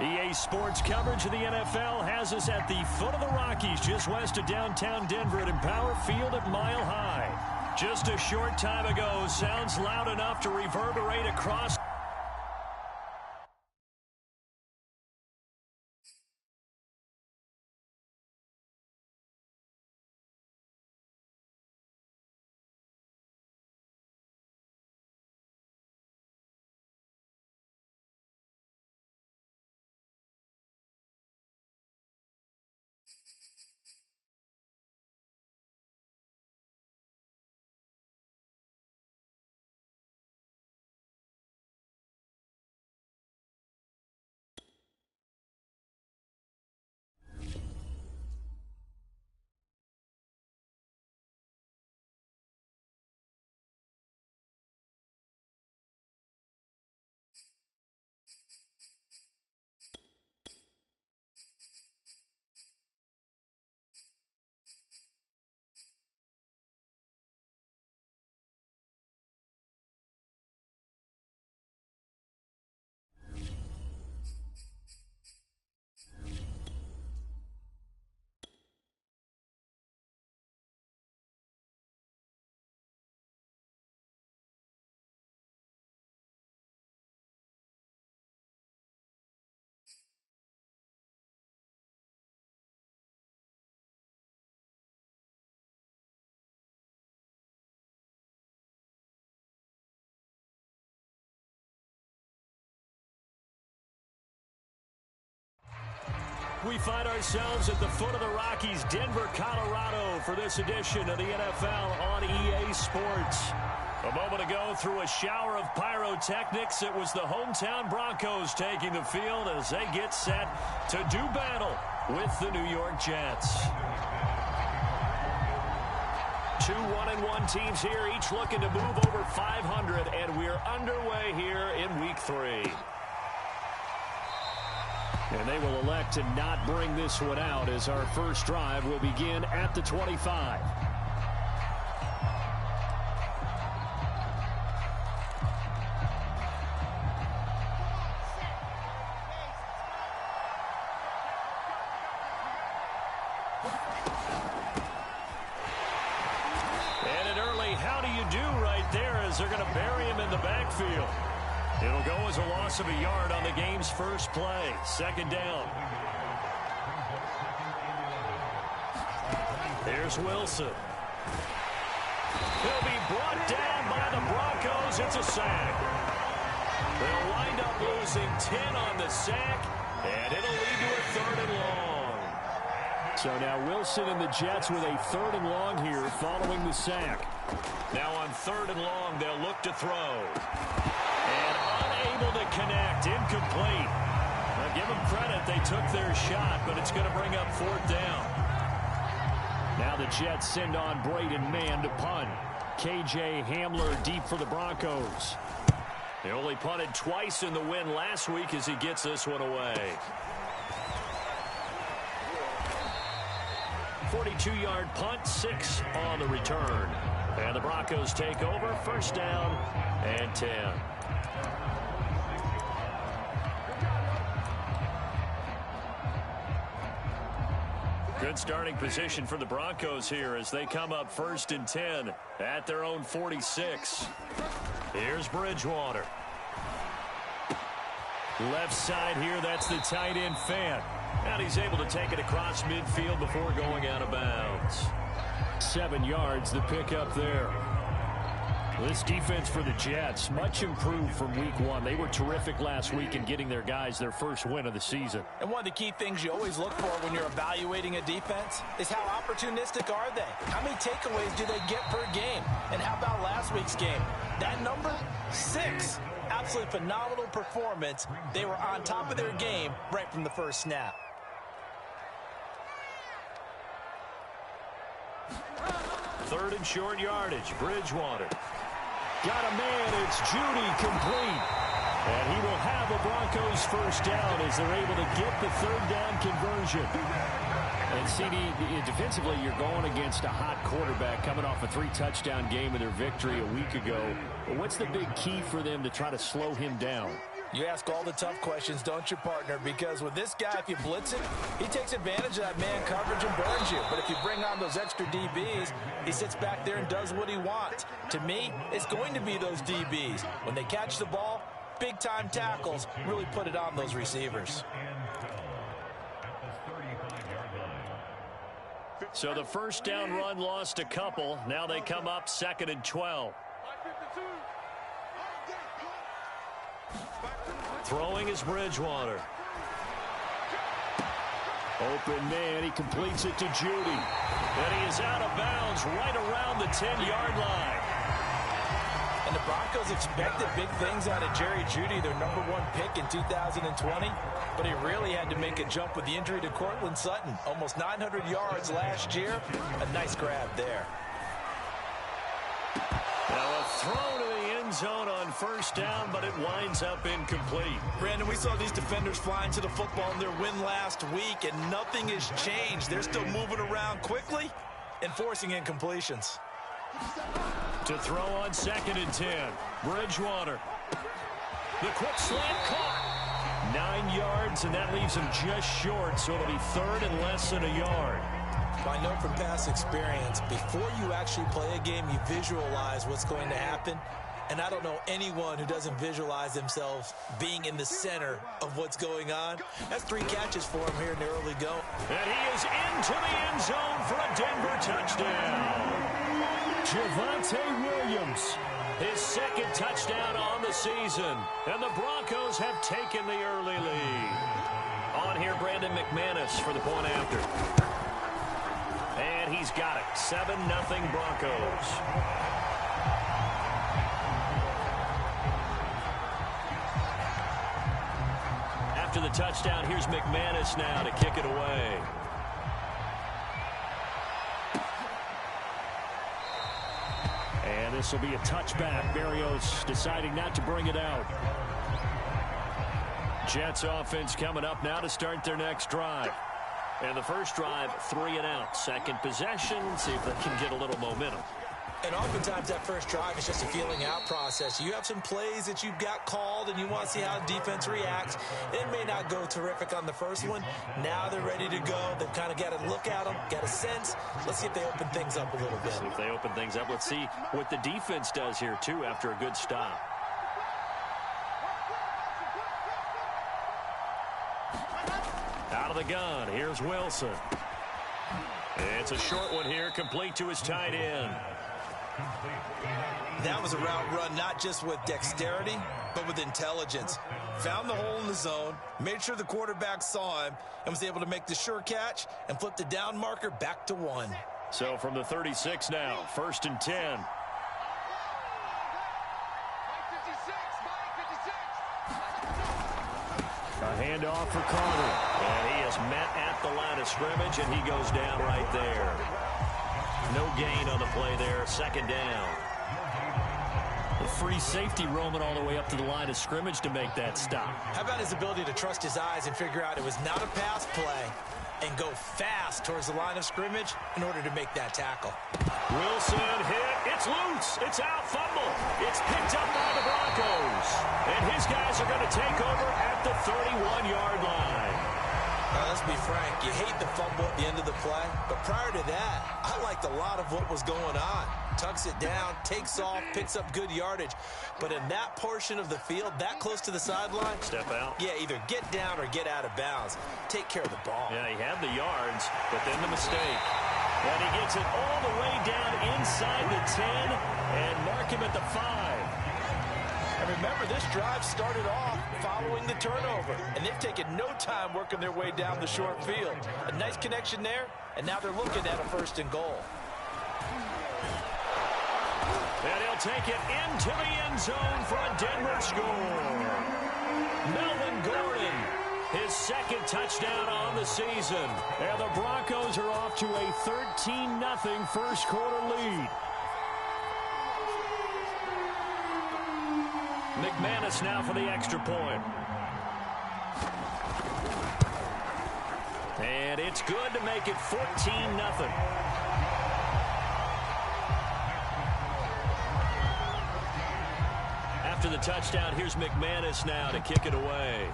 EA Sports coverage of the NFL has us at the foot of the Rockies, just west of downtown Denver at Empower Field at Mile High. Just a short time ago, sounds loud enough to reverberate across. We find ourselves at the foot of the Rockies, Denver, Colorado, for this edition of the NFL on EA Sports. A moment ago, through a shower of pyrotechnics, it was the hometown Broncos taking the field as they get set to do battle with the New York Jets. Two 1-1 teams here, each looking to move over 500, and we're underway here in Week 3. And they will elect to not bring this one out as our first drive will begin at the 25. And an early how do you do right there as they're going to bury him in the backfield. It'll go as a loss of a yard on the game's first play. Second down. There's Wilson. He'll be brought down by the Broncos. It's a sack. They'll wind up losing 10 on the sack, and it'll lead to a 3rd and long. So now Wilson and the Jets with a 3rd and long here following the sack. Now on 3rd and long, they'll look to throw. And unable to connect, incomplete. Now give them credit, they took their shot, but it's going to bring up 4th down. Now the Jets send on Braden Mann to punt. KJ Hamler deep for the Broncos. They only punted twice in the win last week as he gets this one away. 42-yard punt, 6 on the return. And the Broncos take over, 1st down and 10. Good starting position for the Broncos here as they come up 1st and 10 at their own 46. Here's Bridgewater. Left side here, that's the tight end Fant. And he's able to take it across midfield before going out of bounds. 7 yards, the pickup there. This defense for the Jets, much improved from week 1. They were terrific last week in getting their guys their first win of the season. And one of the key things you always look for when you're evaluating a defense is how opportunistic are they? How many takeaways do they get per game? And how about last week's game? That number, 6. Absolutely phenomenal performance. They were on top of their game right from the first snap. Third and short yardage, Bridgewater. Got a man, it's Judy, complete. And he will have a Broncos first down as they're able to get the 3rd down conversion. And CD, defensively, you're going against a hot quarterback coming off a 3-touchdown game in their victory a week ago. But what's the big key for them to try to slow him down? You ask all the tough questions, don't you, partner? Because with this guy, if you blitz it, he takes advantage of that man coverage and burns you. But if you bring on those extra DBs, he sits back there and does what he wants. To me, it's going to be those DBs. When they catch the ball, big-time tackles really put it on those receivers. So the first down run lost a couple. Now they come up 2nd and 12. Throwing is Bridgewater. Open man, he completes it to Judy. And he is out of bounds right around the 10-yard line. And the Broncos expected big things out of Jerry Jeudy, their #1 pick in 2020. But he really had to make a jump with the injury to Cortland Sutton. Almost 900 yards last year. A nice grab there. Now a throw to the end zone on first down, but it winds up incomplete. Brandon, we saw these defenders flying to the football in their win last week, and nothing has changed. They're still moving around quickly and forcing incompletions. To throw on 2nd and 10. Bridgewater. The quick slant caught. 9 yards, and that leaves him just short, so it'll be 3rd and less than a yard. I know from past experience, before you actually play a game, you visualize what's going to happen. And I don't know anyone who doesn't visualize themselves being in the center of what's going on. That's 3 catches for him here in the early go. And he is into the end zone for a Denver touchdown. Javonte Williams, his 2nd touchdown on the season. And the Broncos have taken the early lead. On here, Brandon McManus for the point after. And he's got it. 7-0 Broncos. After the touchdown, here's McManus now to kick it away. And this will be a touchback. Berrios deciding not to bring it out. Jets offense coming up now to start their next drive. And the first drive, 3 and out. Second possession, see if they can get a little momentum. And oftentimes that first drive is just a feeling out process. You have some plays that you've got called and you want to see how the defense reacts. It may not go terrific on the first one. Now they're ready to go. They've kind of got to look at them, got a sense. Let's see if they open things up a little bit. See if they open things up. Let's see what the defense does here, too, after a good stop. Out of the gun, here's Wilson. It's a short one here, complete to his tight end. That was a route run not just with dexterity, but with intelligence. Found the hole in the zone, made sure the quarterback saw him, and was able to make the sure catch and flip the down marker back to 1. So from the 36 now, 1st and 10. A handoff for Carter. And he is met at the line of scrimmage, and he goes down right there. No gain on the play there. 2nd down. The free safety roaming all the way up to the line of scrimmage to make that stop. How about his ability to trust his eyes and figure out it was not a pass play and go fast towards the line of scrimmage in order to make that tackle. Wilson hit. It's loose. It's out. Fumble. It's picked up by the Broncos. And his guys are going to take over at the 31-yard line. Now, let's be frank. You hate the fumble at the end of the play. But prior to that, I liked a lot of what was going on. Tucks it down, takes off, picks up good yardage. But in that portion of the field, that close to the sideline, step out. Yeah, either get down or get out of bounds. Take care of the ball. Yeah, he had the yards, but then the mistake. And he gets it all the way down inside the 10 and mark him at the 5. And remember, this drive started off following the turnover, and they've taken no time working their way down the short field. A nice connection there, and now they're looking at a 1st and goal. And he'll take it into the end zone for a Denver score. Melvin Gordon, his 2nd touchdown on the season. And the Broncos are off to a 13-0 first quarter lead. McManus now for the extra point. And it's good to make it 14-0. After the touchdown. Here's McManus now to kick it away.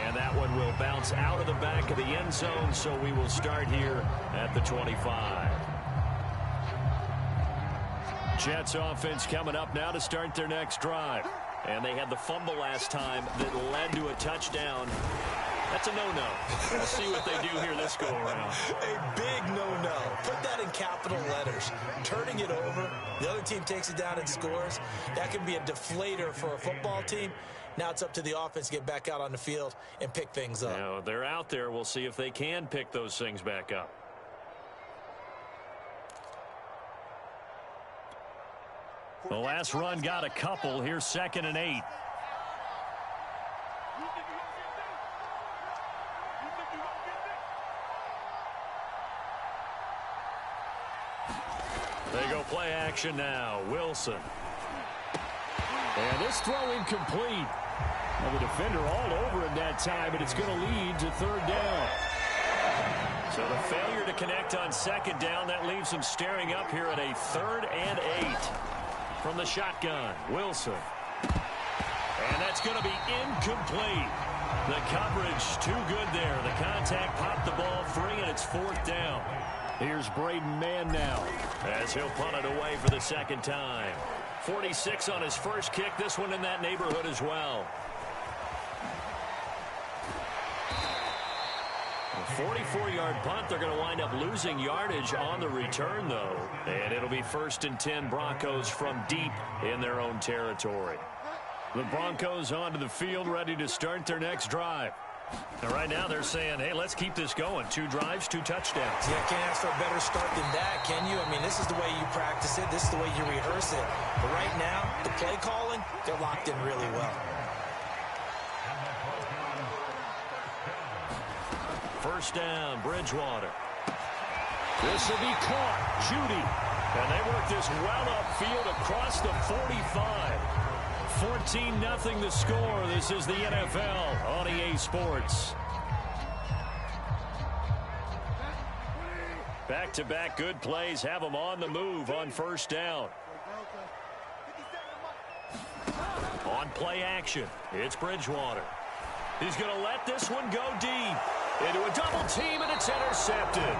And that one will bounce out of the back of the end zone, so we will start here at the 25. Jets offense coming up now to start their next drive. And they had the fumble last time that led to a touchdown. That's a no-no. We'll see what they do here this go-around. A big no-no. Put that in capital letters. Turning it over, the other team takes it down and scores. That can be a deflator for a football team. Now it's up to the offense to get back out on the field and pick things up. Now, they're out there. We'll see if they can pick those things back up. The last run got a couple. Here's 2nd and 8. They go play action now. Wilson. And this throw incomplete. Well, the defender all over him that time, and it's going to lead to 3rd down. So the failure to connect on 2nd down, that leaves him staring up here at a 3rd and 8. From the shotgun, Wilson. And that's going to be incomplete. The coverage too good there. The contact popped the ball free, and it's 4th down. Here's Braden Mann now as he'll punt it away for the 2nd time. 46 on his first kick. This one in that neighborhood as well. A 44-yard punt. They're going to wind up losing yardage on the return, though. And it'll be 1st and 10 Broncos from deep in their own territory. The Broncos onto the field, ready to start their next drive. And right now they're saying, hey, let's keep this going. 2 drives, 2 touchdowns. Yeah, can't ask for a better start than that, can you? I mean, this is the way you practice it. This is the way you rehearse it. But right now, the play calling, they're locked in really well. 1st down, Bridgewater. This will be caught. Judy. And they work this well upfield across the 45. 14-0 the score. This is the NFL on EA Sports. Back-to-back good plays have them on the move on 1st down. On play action, it's Bridgewater. He's going to let this one go deep. Into a double team, and it's intercepted.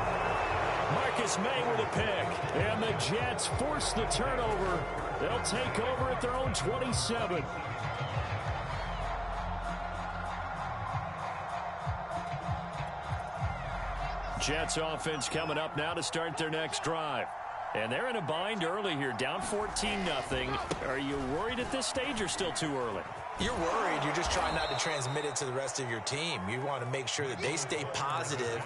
Marcus May with a pick. And the Jets force the turnover. They'll take over at their own 27. Jets offense coming up now to start their next drive. And they're in a bind early here, down 14-0. Are you worried at this stage or still too early? You're worried. You're just trying not to transmit it to the rest of your team. You want to make sure that they stay positive.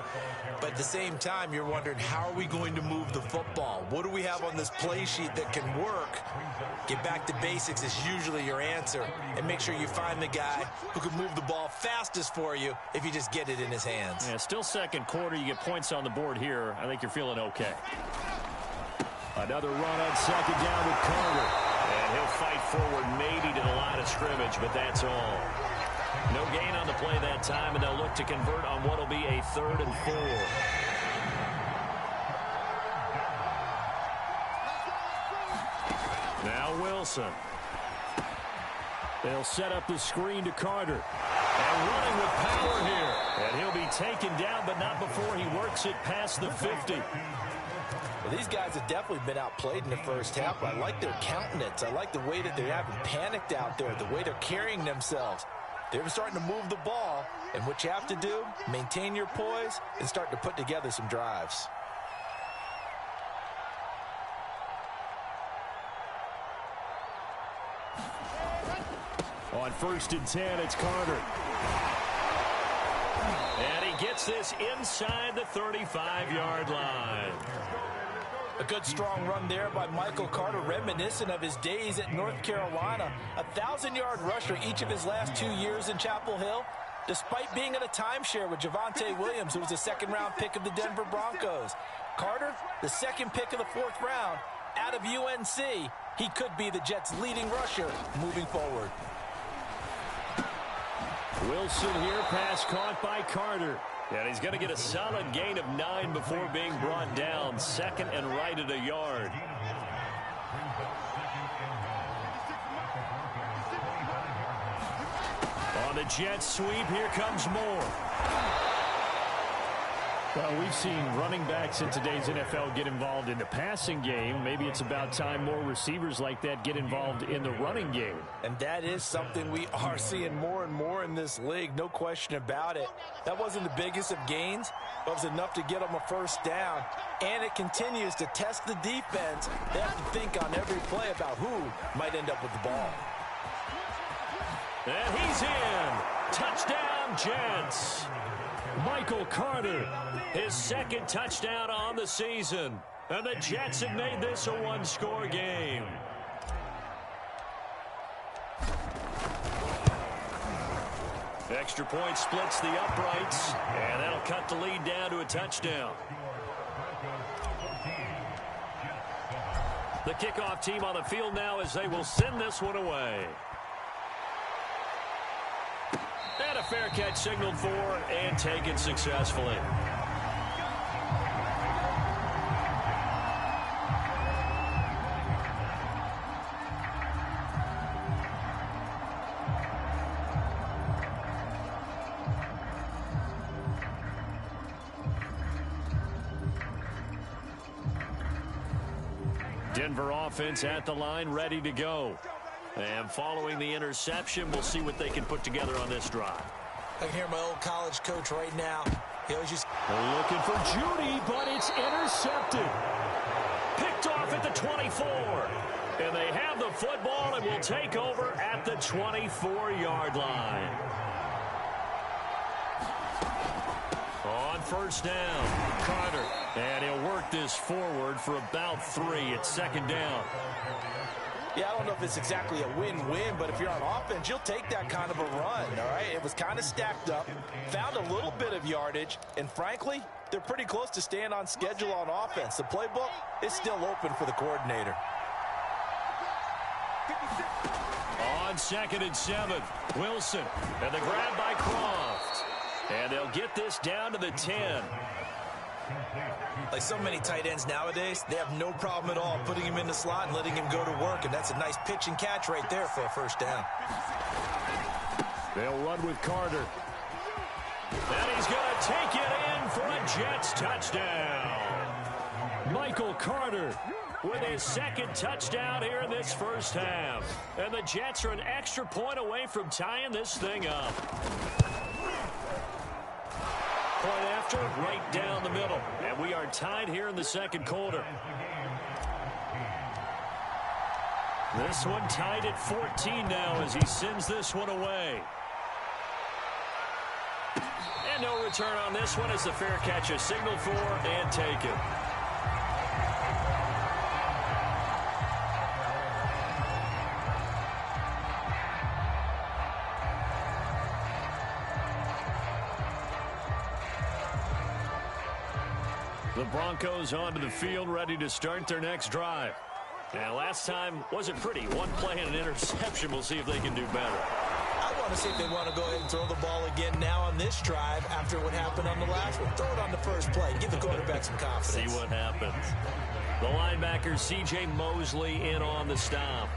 But at the same time, you're wondering, how are we going to move the football? What do we have on this play sheet that can work? Get back to basics is usually your answer. And make sure you find the guy who can move the ball fastest for you if you just get it in his hands. Yeah, still 2nd quarter. You get points on the board here. I think you're feeling okay. Another run on 2nd down with Carter. And he'll fight forward maybe to the line of scrimmage, but that's all. No gain on the play that time, and they'll look to convert on what will be a 3rd and 4. Now Wilson. They'll set up the screen to Carter. And running with power here. And he'll be taken down, but not before he works it past the 50. Well, these guys have definitely been outplayed in the first half. I like their countenance. I like the way that they haven't panicked out there, the way they're carrying themselves. They're starting to move the ball, and what you have to do, maintain your poise and start to put together some drives. On 1st and 10, it's Carter. And he gets this inside the 35-yard line. A good strong run there by Michael Carter, reminiscent of his days at North Carolina. A 1,000-yard rusher each of his last 2 years in Chapel Hill, despite being in a timeshare with Javonte Williams, who was a 2nd-round pick of the Denver Broncos. Carter, the 2nd pick of the 4th round, out of UNC. He could be the Jets' leading rusher moving forward. Wilson here, pass caught by Carter. And he's going to get a solid gain of 9 before being brought down. 2nd and right at a yard. And the Jets sweep. Here comes more. Well, we've seen running backs in today's NFL get involved in the passing game. Maybe it's about time more receivers like that get involved in the running game. And that is something we are seeing more and more in this league, no question about it. That wasn't the biggest of gains, but it was enough to get them a first down. And it continues to test the defense. They have to think on every play about who might end up with the ball. And he's in. Touchdown, Jets. Michael Carter, his second touchdown on the season. And the Jets have made this a one-score game. Extra point splits the uprights, and that'll cut the lead down to a touchdown. The kickoff team on the field now as they will send this one away. And a fair catch signaled for and taken successfully. Denver offense at the line, ready to go. And following the interception, we'll see what they can put together on this drive. I can hear my old college coach right now. He always just looking for Judy, but it's intercepted. Picked off at the 24. And they have the football and will take over at the 24-yard line. On first down, Carter. And he'll work this forward for about 3 at second down. Yeah, I don't know if it's exactly a win-win, but if you're on offense, you'll take that kind of a run, all right? It was kind of stacked up, found a little bit of yardage, and frankly, they're pretty close to staying on schedule on offense. The playbook is still open for the coordinator. On 2nd and 7, Wilson, and the grab by Croft. And they'll get this down to the 10. Like so many tight ends nowadays, they have no problem at all putting him in the slot and letting him go to work, and that's a nice pitch and catch right there for a first down. They'll run with Carter. And he's going to take it in for a Jets touchdown. Michael Carter with his second touchdown here in this first half. And the Jets are an extra point away from tying this thing up. Point after, right down the middle. And we are tied here in the second quarter. This one tied at 14 now as he sends this one away. And no return on this one as the fair catch is signaled for and taken. The Broncos onto the field, ready to start their next drive. And last time wasn't pretty. One play and an interception. We'll see if they can do better. I want to see if they want to go ahead and throw the ball again now on this drive after what happened on the last one. Throw it on the first play. Give the quarterback some confidence. See what happens. The linebacker, C.J. Mosley, in on the stop.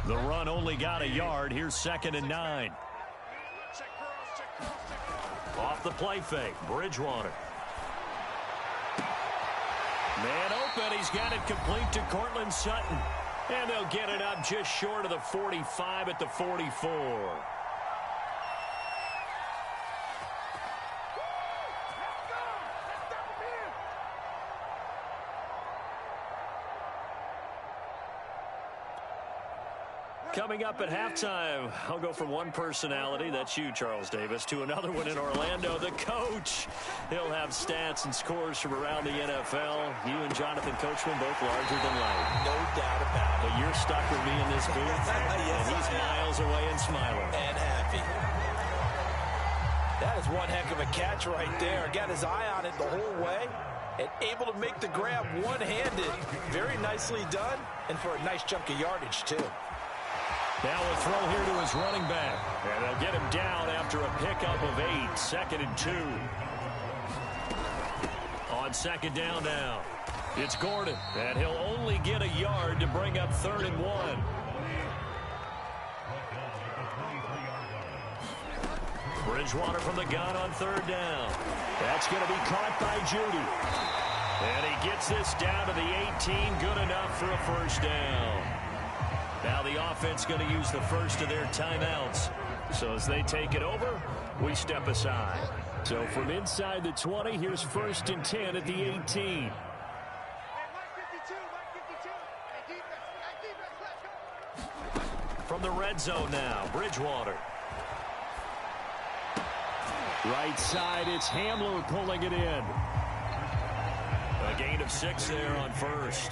The run only got a yard. Here's 2nd and 9. Off the play fake, Bridgewater. Man open, he's got it complete to Cortland Sutton. And they'll get it up just short of the 45 at the 44. Coming up at halftime, I'll go from one personality, that's you, Charles Davis, to another one in Orlando, the coach. He'll have stats and scores from around the NFL. You and Jonathan Coachman both larger than life. No doubt about it. But you're stuck with me in this booth, Yes, and he's miles away and smiling. And happy. That is one heck of a catch right there. Got his eye on it the whole way and able to make the grab one-handed. Very nicely done, and for a nice chunk of yardage, too. Now a throw here to his running back. And they'll get him down after a pickup of 8, 2nd and 2. On 2nd down now, it's Gordon, and he'll only get a yard to bring up 3rd and 1. Bridgewater from the gun on 3rd down. That's going to be caught by Judy. And he gets this down to the 18, good enough for a 1st down. Now the offense going to use the first of their timeouts. So as they take it over, we step aside. So from inside the 20, here's 1st and 10 at the 18. From the red zone now, Bridgewater. Right side, it's Hamler pulling it in. A gain of 6 there on 1st.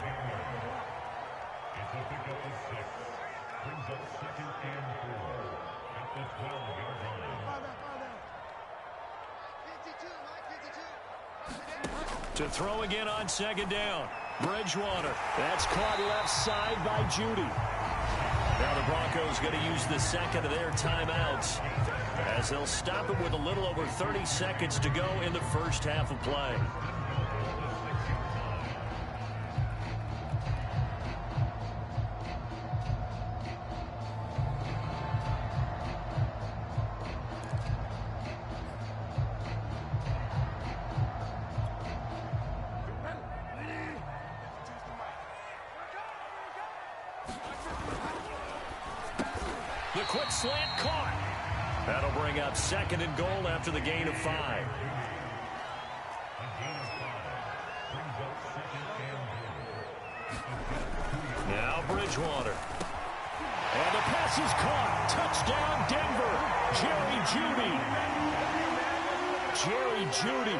To throw again on 2nd down. Bridgewater. That's caught left side by Judy. Now the Broncos going to use the 2nd of their timeouts as they'll stop it with a little over 30 seconds to go in the first half of play. The quick slant caught. That'll bring up 2nd and goal after the gain of 5. Now Bridgewater. And the pass is caught. Touchdown Denver. Jerry Judy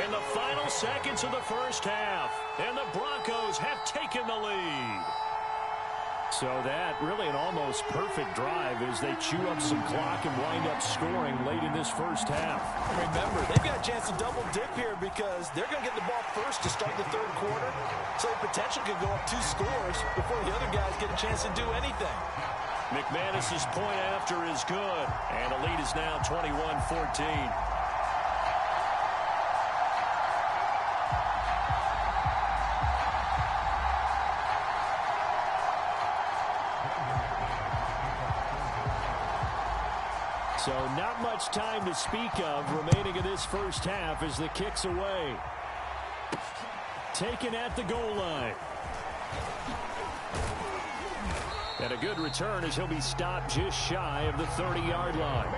in the final seconds of the first half. And the Broncos have taken the lead. So that really an almost perfect drive as they chew up some clock and wind up scoring late in this first half. Remember, they've got a chance to double dip here because they're going to get the ball first to start the 3rd quarter. So the potential could go up 2 scores before the other guys get a chance to do anything. McManus's point after is good. And the lead is now 21-14. So not much time to speak of remaining in this first half as the kick's away. Taken at the goal line. And a good return as he'll be stopped just shy of the 30-yard line.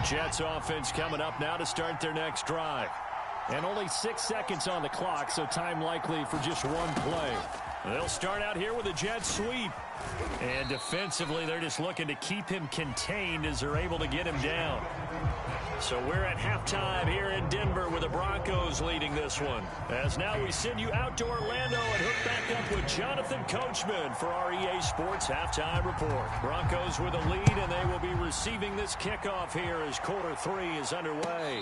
Jets offense coming up now to start their next drive. And only 6 seconds on the clock, so time likely for just one play. They'll start out here with a jet sweep. And defensively, they're just looking to keep him contained as they're able to get him down. So we're at halftime here in Denver with the Broncos leading this one. As now we send you out to Orlando and hook back up with Jonathan Coachman for our EA Sports Halftime Report. Broncos with a lead, and they will be receiving this kickoff here as quarter 3 is underway.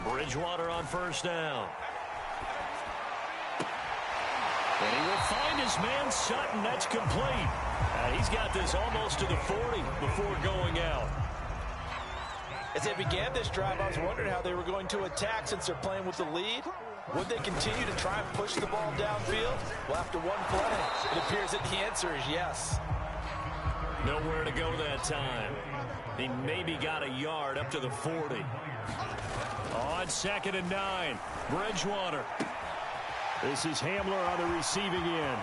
Bridgewater on 1st down. And he will find his man Sutton. That's complete. He's got this almost to the 40 before going out. As they began this drive, I was wondering how they were going to attack since they're playing with the lead. Would they continue to try and push the ball downfield? Well, after one play, it appears that the answer is yes. Nowhere to go that time. He maybe got a yard up to the 40. On 2nd and 9, Bridgewater. This is Hamler on the receiving end.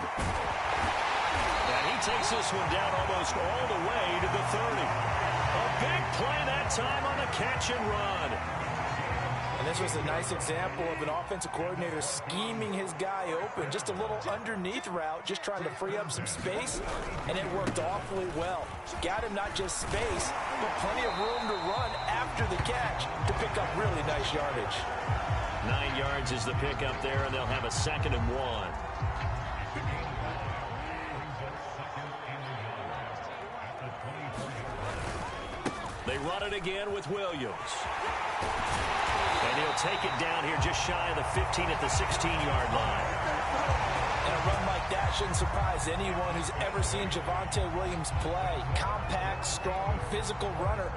And he takes this one down almost all the way to the 30. A big play that time on the catch and run. And this was a nice example of an offensive coordinator scheming his guy open. Just a little underneath route, just trying to free up some space, and it worked awfully well. Got him not just space, but plenty of room to run after the catch to pick up really nice yardage. 9 yards is the pickup there, and they'll have a 2nd and 1. They run it again with Williams. And he'll take it down here just shy of the 15 at the 16-yard line. And a run like that shouldn't surprise anyone who's ever seen Javonte Williams play. Compact, strong, physical runner.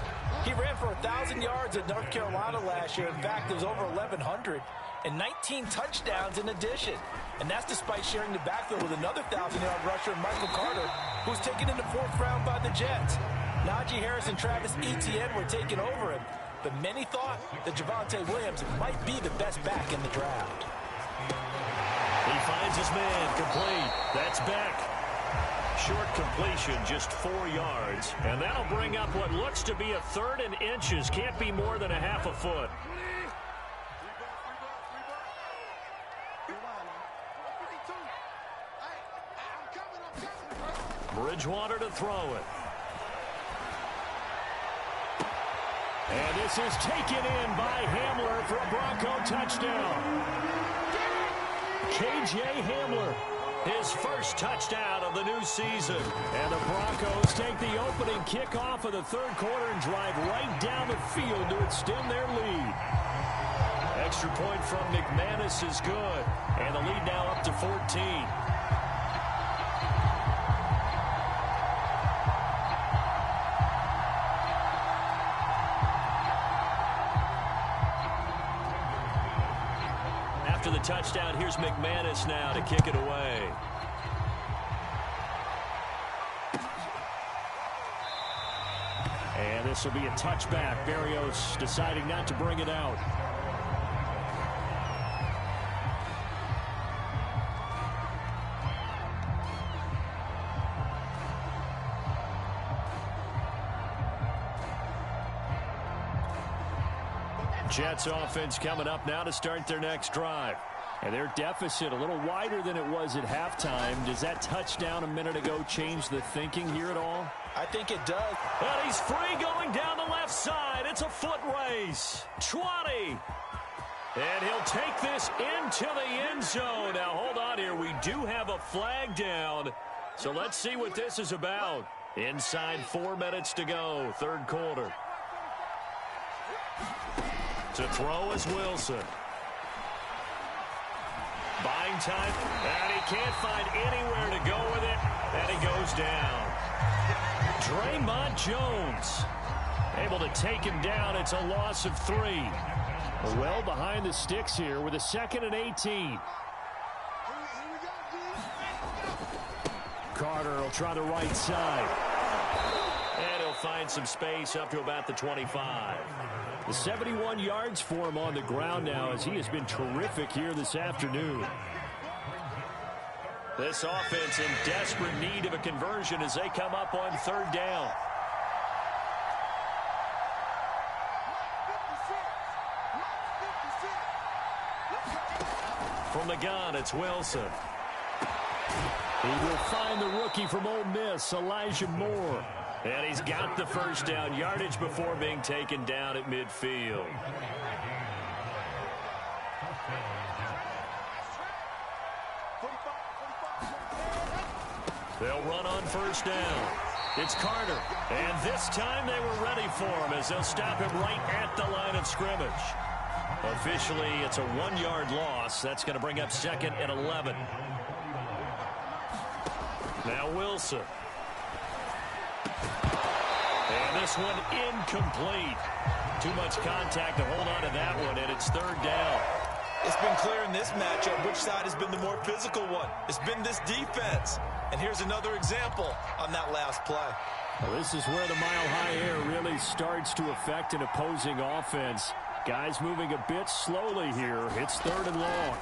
He ran for 1,000 yards at North Carolina last year. In fact, it was over 1,100 and 19 touchdowns in addition. And that's despite sharing the backfield with another 1,000-yard rusher, Michael Carter, who was taken in the 4th round by the Jets. Najee Harris and Travis Etienne were taking over him, but many thought that Javonte Williams might be the best back in the draft. He finds his man, complete. That's Beck. Short completion, just 4 yards, and that'll bring up what looks to be a 3rd and inches. Can't be more than a half a foot. Bridgewater to throw it. And this is taken in by Hamler for a Bronco touchdown. K.J. Hamler, his first touchdown of the new season. And the Broncos take the opening kickoff of the 3rd quarter and drive right down the field to extend their lead. Extra point from McManus is good. And the lead now up to 14. After the touchdown, here's McManus now to kick it away. And this will be a touchback. Berrios deciding not to bring it out. Jets offense coming up now to start their next drive. And their deficit a little wider than it was at halftime. Does that touchdown a minute ago change the thinking here at all? I think it does. And he's free going down the left side. It's a foot race. 20. And he'll take this into the end zone. Now, hold on here. We do have a flag down. So let's see what this is about. Inside 4 minutes to go, 3rd quarter. To throw is Wilson. Buying time, and he can't find anywhere to go with it, and he goes down. Draymond Jones able to take him down. It's a loss of 3. Well behind the sticks here with a 2nd and 18. Carter will try the right side. And he'll find some space up to about the 25. The 71 yards for him on the ground now as he has been terrific here this afternoon. This offense in desperate need of a conversion as they come up on 3rd down. From the gun, it's Wilson. He will find the rookie from Ole Miss, Elijah Moore. And he's got the 1st down yardage before being taken down at midfield. They'll run on 1st down. It's Carter. And this time they were ready for him as they'll stop him right at the line of scrimmage. Officially, it's a 1-yard loss. That's going to bring up 2nd and 11. Now Wilson. And this one incomplete. Too much contact to hold on to that one, and it's 3rd down. It's been clear in this matchup which side has been the more physical one. It's been this defense. And here's another example on that last play. Well, this is where the mile-high air really starts to affect an opposing offense. Guys moving a bit slowly here. It's 3rd and long.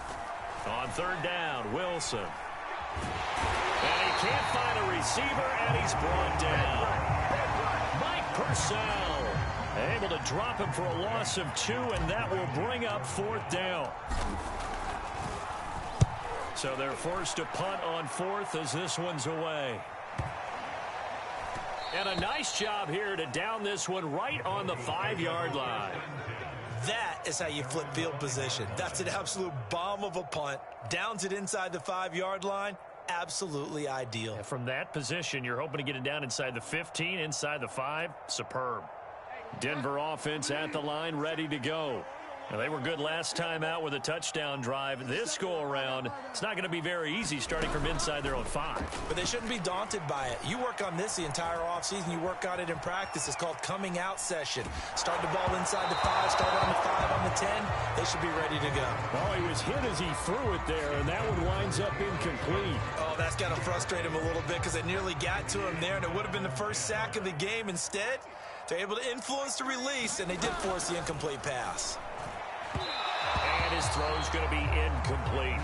On 3rd down, Wilson. And he can't find a receiver, and he's brought down. Mike Purcell able to drop him for a loss of 2, and that will bring up 4th down. So they're forced to punt on 4th as this one's away. And a nice job here to down this one right on the 5-yard line. That is how you flip field position. That's an absolute bomb of a punt. Downs it inside the 5-yard line. Absolutely ideal. And from that position, you're hoping to get it down inside the 15, inside the 5. Superb. Denver offense at the line, ready to go. Now, they were good last time out with a touchdown drive. This go-around, it's not going to be very easy starting from inside their own 5. But they shouldn't be daunted by it. You work on this the entire offseason. You work on it in practice. It's called coming out session. Start the ball inside the 5, start on the 5, on the 10. They should be ready to go. Well, he was hit as he threw it there, and that one winds up incomplete. Oh, that's got to frustrate him a little bit because they nearly got to him there, and it would have been the first sack of the game. Instead, they're able to influence the release, and they did force the incomplete pass. And his throw's going to be incomplete.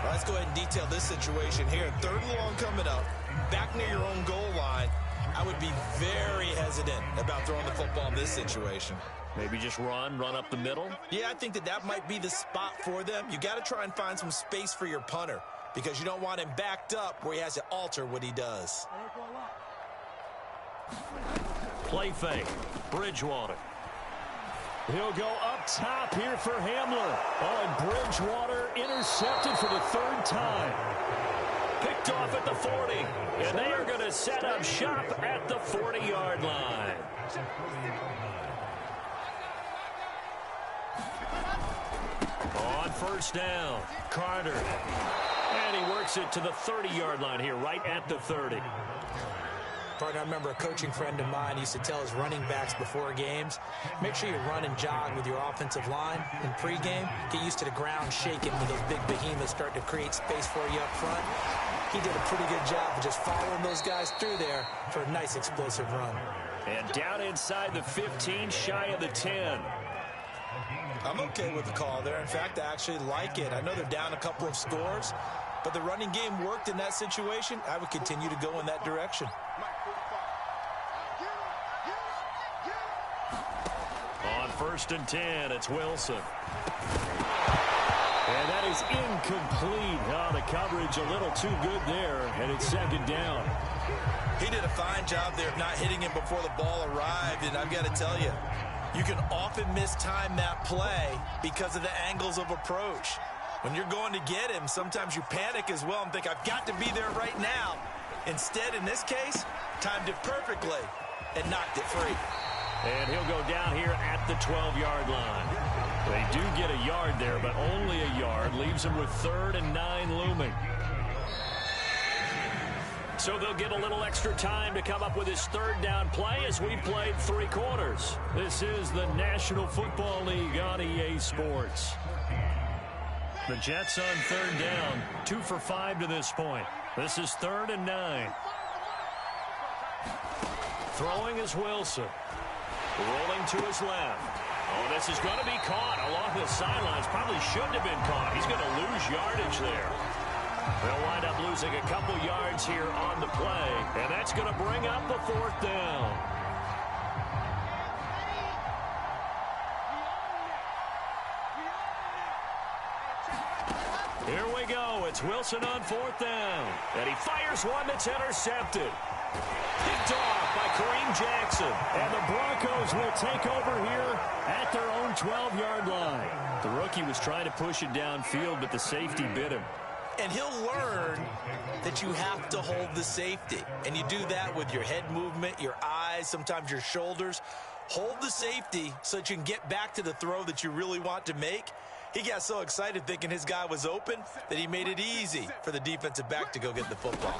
Well, let's go ahead and detail this situation here. 3rd and long coming up, back near your own goal line. I would be very hesitant about throwing the football in this situation. Maybe just run up the middle? Yeah, I think that might be the spot for them. You got to try and find some space for your punter because you don't want him backed up where he has to alter what he does. Play fake. Bridgewater. He'll go up top here for Hamler. Oh, and Bridgewater intercepted for the 3rd time. Picked off at the 40. And they are going to set up shop at the 40-yard line. On 1st down, Carter. And he works it to the 30-yard line here, right at the 30. Partner, I remember a coaching friend of mine used to tell his running backs before games, make sure you run and jog with your offensive line in pregame. Get used to the ground shaking when those big behemoths start to create space for you up front. He did a pretty good job of just following those guys through there for a nice explosive run. And down inside the 15, shy of the 10. I'm okay with the call there. In fact, I actually like it. I know they're down a couple of scores, but the running game worked in that situation. I would continue to go in that direction. On 1st and 10, it's Wilson. And that is incomplete. Oh, the coverage a little too good there, and it's 2nd down. He did a fine job there of not hitting him before the ball arrived, and I've got to tell you, you can often mistime that play because of the angles of approach. When you're going to get him, sometimes you panic as well and think, I've got to be there right now. Instead, in this case, timed it perfectly and knocked it free. And he'll go down here at the 12-yard line. They do get a yard there, but only a yard. Leaves him with 3rd and 9 looming. So they'll get a little extra time to come up with his 3rd down play as we played 3 quarters. This is the National Football League on EA Sports. The Jets on 3rd down, 2 for 5 to this point. This is 3rd and 9. Throwing is Wilson. Rolling to his left. Oh, this is going to be caught along the sidelines. Probably shouldn't have been caught. He's going to lose yardage there. They'll wind up losing a couple yards here on the play, and that's going to bring up the 4th down. Here we go. It's Wilson on 4th down, and he fires one that's intercepted. Picked off by Kareem Jackson. And the Broncos will take over here at their own 12-yard line. The rookie was trying to push it downfield, but the safety bit him. And he'll learn that you have to hold the safety. And you do that with your head movement, your eyes, sometimes your shoulders. Hold the safety so that you can get back to the throw that you really want to make. He got so excited thinking his guy was open that he made it easy for the defensive back to go get the football.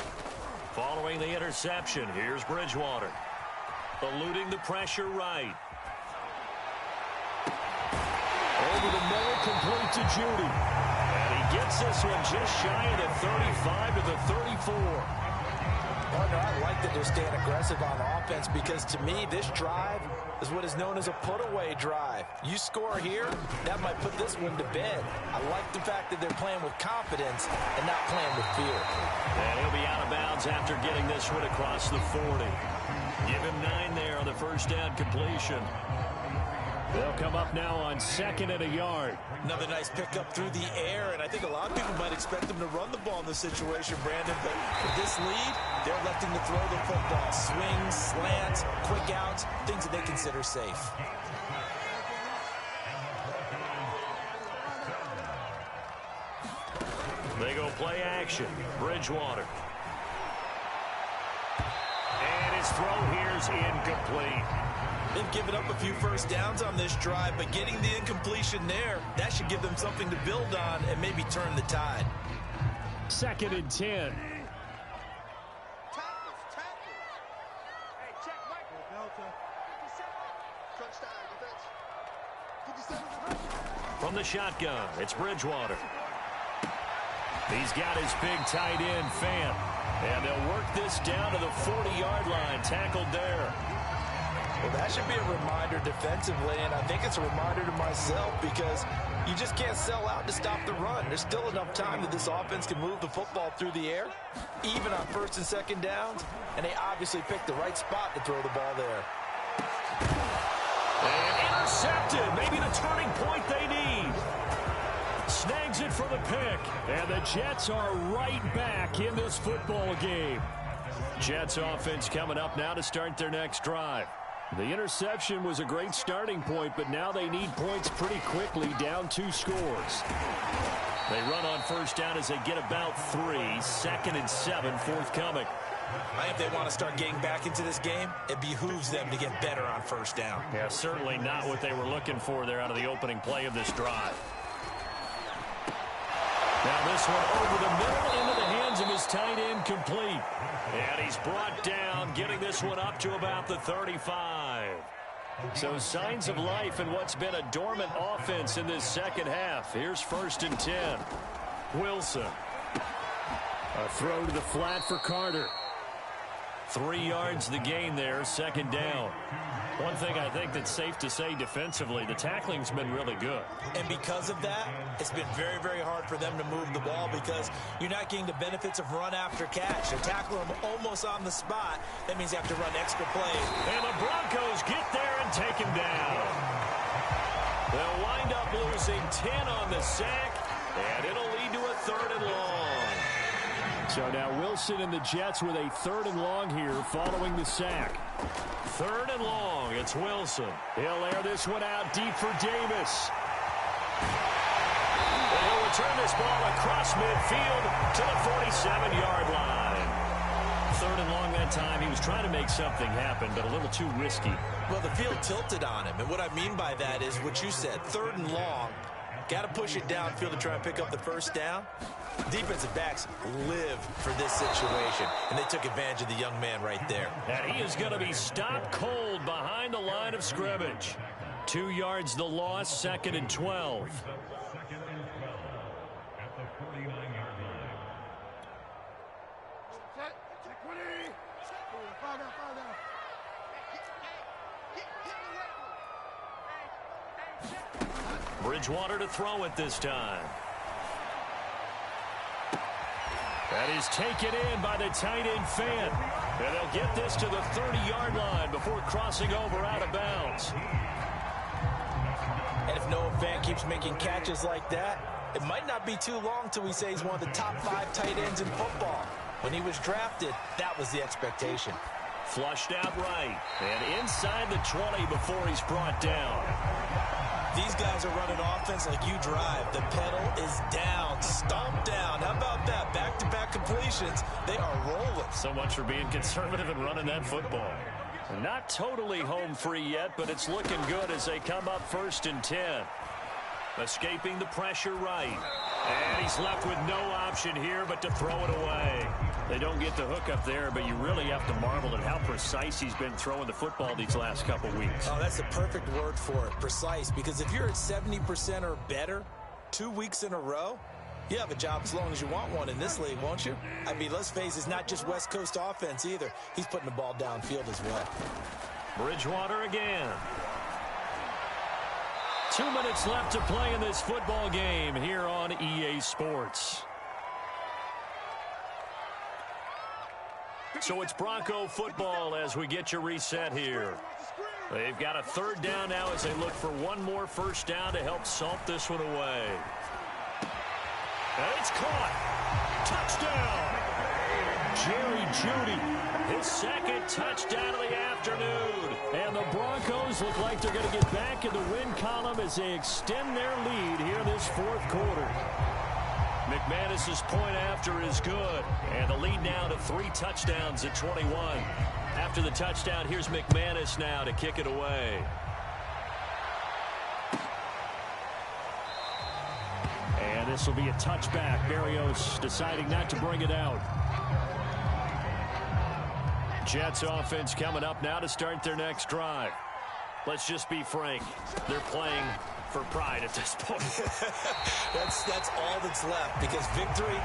Following the interception, here's Bridgewater. Eluding the pressure right. Over the middle, complete to Judy. And he gets this one just shy of the 35 to the 34. Partner, I like that they're staying aggressive on offense because, to me, this drive is what is known as a put-away drive. You score here, that might put this one to bed. I like the fact that they're playing with confidence and not playing with fear. And he'll be out of bounds after getting this one across the 40. Give him 9 there on the first down completion. They'll come up now on 2nd and a yard. Another nice pickup through the air, and I think a lot of people might expect them to run the ball in this situation, Brandon, but with this lead, they're electing to throw the football. Swings, slants, quick outs, things that they consider safe. They go play action. Bridgewater. And his throw here's incomplete. They've given up a few first downs on this drive, but getting the incompletion there, that should give them something to build on and maybe turn the tide. 2nd and 10. From the shotgun, it's Bridgewater. He's got his big tight end, Fant. And they'll work this down to the 40-yard line, tackled there. Well, that should be a reminder defensively, and I think it's a reminder to myself because you just can't sell out to stop the run. There's still enough time that this offense can move the football through the air, even on 1st and 2nd downs, and they obviously picked the right spot to throw the ball there. And intercepted, maybe the turning point they need. Snags it for the pick, and the Jets are right back in this football game. Jets offense coming up now to start their next drive. The interception was a great starting point, but now they need points pretty quickly, down 2 scores. They run on first down as they get about 3. 2nd and 7 forthcoming. I think if they want to start getting back into this game, it behooves them to get better on first down. Yeah, certainly not what they were looking for there out of the opening play of this drive. Now this one over the middle into the hands of his tight end, complete. And he's brought down, getting this one up to about the 35. So signs of life in what's been a dormant offense in this second half. Here's 1st and 10. Wilson. A throw to the flat for Carter. 3 yards the gain there, 2nd down. One thing I think that's safe to say defensively, the tackling's been really good. And because of that, it's been very, very hard for them to move the ball because you're not getting the benefits of run after catch. They tackle them almost on the spot. That means you have to run extra plays. And the Broncos get there and take him down. They'll wind up losing 10 on the sack, and it'll lead to a 3rd and long. So now Wilson and the Jets with a 3rd and long here following the sack. 3rd and long, it's Wilson. He'll air this one out deep for Davis. And he'll return this ball across midfield to the 47-yard line. 3rd and long that time. He was trying to make something happen, but a little too risky. Well, the field tilted on him, and what I mean by that is what you said, 3rd and long. Got to push it downfield to try and pick up the first down. Defensive backs live for this situation, and they took advantage of the young man right there. And he is going to be stopped cold behind the line of scrimmage. 2 yards the loss, 2nd and 12. Bridgewater to throw it this time. That is taken in by the tight end, Fant. And they'll get this to the 30-yard line before crossing over out of bounds. And if Noah Fant keeps making catches like that, it might not be too long till we say he's one of the top 5 tight ends in football. When he was drafted, that was the expectation. Flushed out right. And inside the 20 before he's brought down. These guys are running offense like you drive. The pedal is down, stomped down. How about that? Back-to-back completions. They are rolling. So much for being conservative and running that football. Not totally home free yet, but it's looking good as they come up 1st and 10. Escaping the pressure right. And he's left with no option here but to throw it away. They don't get the hook up there, but you really have to marvel at how precise he's been throwing the football these last couple weeks. Oh, that's the perfect word for it, precise. Because if you're at 70% or better 2 weeks in a row, You have a job as long as you want one in this league, won't you? I mean, let's face it, it's not just West Coast offense either. He's putting the ball downfield as well. Bridgewater again. 2 minutes left to play in this football game here on EA Sports. So it's Bronco football as we get you reset here. They've got a third down now as they look for one more first down to help salt this one away. And it's caught. Touchdown. Jerry Jeudy, his second touchdown of the afternoon. And the Broncos look like they're going to get back in the win column as they extend their lead here this fourth quarter. McManus's point after is good. And the lead now to 3 touchdowns at 21. After the touchdown, here's McManus now to kick it away. And this will be a touchback. Berrios deciding not to bring it out. Jets offense coming up now to start their next drive. Let's just be frank. They're playing for pride at this point. That's all that's left, because victory,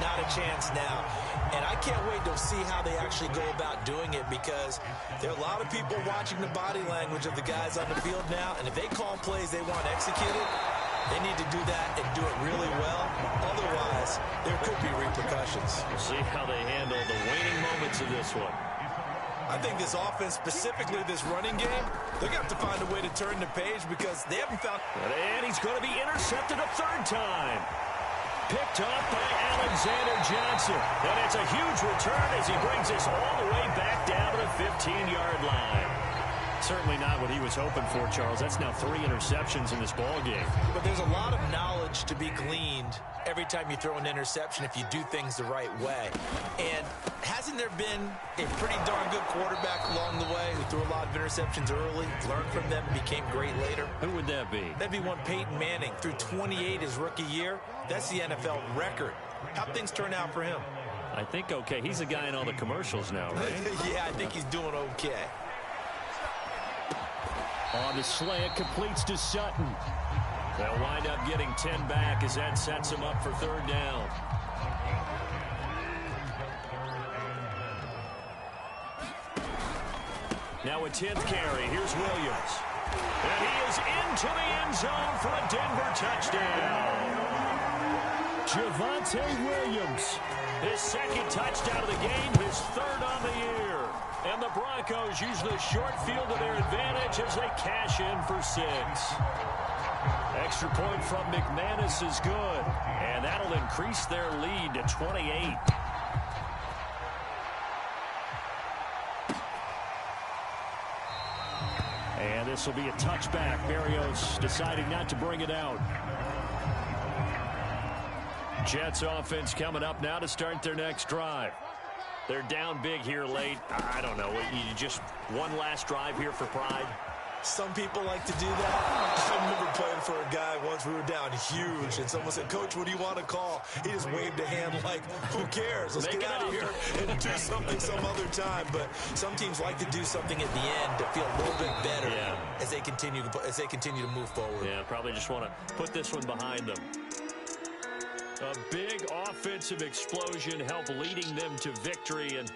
not a chance now. And I can't wait to see how they actually go about doing it, because there are a lot of people watching the body language of the guys on the field now, and if they call plays they want executed, they need to do that and do it really well. Otherwise, there could be repercussions. We'll see how they handle the waning moments of this one. I think this offense, specifically this running game, they're going to have to find a way to turn the page, because they haven't found... And he's going to be intercepted a third time. Picked up by Alexander Johnson. And it's a huge return as he brings us all the way back down to the 15-yard line. Certainly not what he was hoping for, Charles. That's now 3 interceptions in this ball game. But there's a lot of knowledge to be gleaned every time you throw an interception if you do things the right way. And hasn't there been a pretty darn good quarterback along the way who threw a lot of interceptions early, learned from them, became great later? Who would that be? That'd be one Peyton Manning. Threw 28 his rookie year. That's the NFL record. How'd things turn out for him? I think okay. He's a guy in all the commercials now, right? Yeah, I think he's doing okay. On the slant, completes to Sutton. They'll wind up getting 10 back as that sets him up for third down. Now a 10th carry. Here's Williams. And he is into the end zone for a Denver touchdown. Javonte Williams. His second touchdown of the game, his third on the year. And the Broncos use the short field to their advantage as they cash in for 6. Extra point from McManus is good. And that'll increase their lead to 28. And this will be a touchback. Berrios deciding not to bring it out. Jets offense coming up now to start their next drive. They're down big here late. I don't know. You just one last drive here for pride? Some people like to do that. I remember playing for a guy once. We were down huge, and someone said, "Coach, what do you want to call?" He just waved a hand like, "Who cares? Let's get out of here and do something some other time." But some teams like to do something at the end to feel a little bit better as they continue to move forward. Yeah, probably just want to put this one behind them. A big offensive explosion helped leading them to victory, and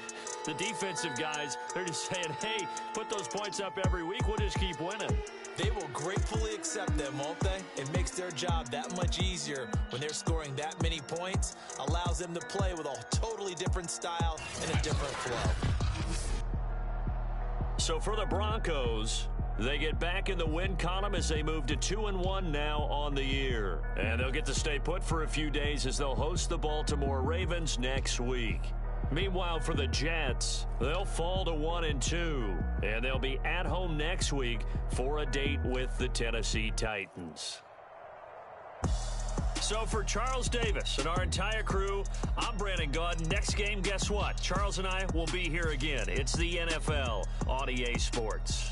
the defensive guys, they're just saying, hey, put those points up every week, we'll just keep winning. They will gratefully accept them, won't they? It makes their job that much easier when they're scoring that many points, allows them to play with a totally different style and a different flow. So for the Broncos, they get back in the win column as they move to 2-1 now on the year. And they'll get to stay put for a few days as they'll host the Baltimore Ravens next week. Meanwhile, for the Jets, they'll fall to 1-2. And they'll be at home next week for a date with the Tennessee Titans. So for Charles Davis and our entire crew, I'm Brandon Gaudin. Next game, guess what? Charles and I will be here again. It's the NFL on EA Sports.